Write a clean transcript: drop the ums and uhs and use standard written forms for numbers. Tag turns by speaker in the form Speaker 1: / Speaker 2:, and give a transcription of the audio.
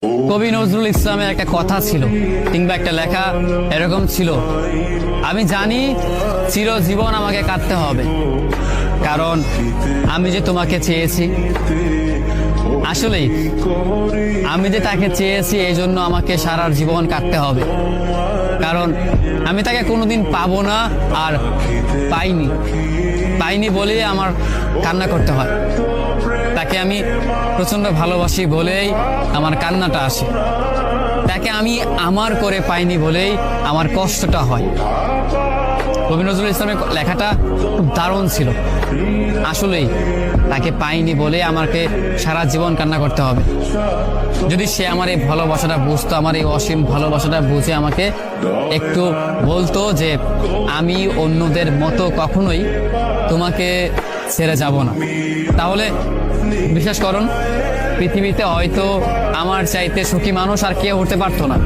Speaker 1: কবি নজরুল ইসলামের একটা কথা ছিল কিংবা একটা লেখা এরকম ছিল, আমি জানি চিরজীবন আমাকে কাঁদতে হবে, কারণ আমি যে তোমাকে চেয়েছি। আসলেই আমি যে তাকে চেয়েছি এই জন্য আমাকে সারা জীবন কাঁদতে হবে, কারণ আমি তাকে কোনোদিন পাবো না, আর পাইনি বলেই আমার কান্না করতে হয়। তাকে আমি প্রচন্ড ভালোবাসি বলেই আমার কান্নাটা আসে, তাকে আমি আমার করে পাইনি বলেই আমার কষ্টটা হয়। কবি নজরুল ইসলামের লেখাটা খুব দারুণ ছিল। আসলেই তাকে পাইনি বলে আমাকে সারা জীবন কান্না করতে হবে। যদি সে আমার এই ভালোবাসাটা বুঝতো, আমার এই অসীম ভালোবাসাটা বুঝে আমাকে একটু বলতো যে আমি অন্যদের মতো কখনোই তোমাকে ছেড়ে যাব না, তাহলে বিশ্বাস করুন পৃথিবীতে হয়তো আমার চাইতে সুখী মানুষ আর কেউ হতে পারতো না।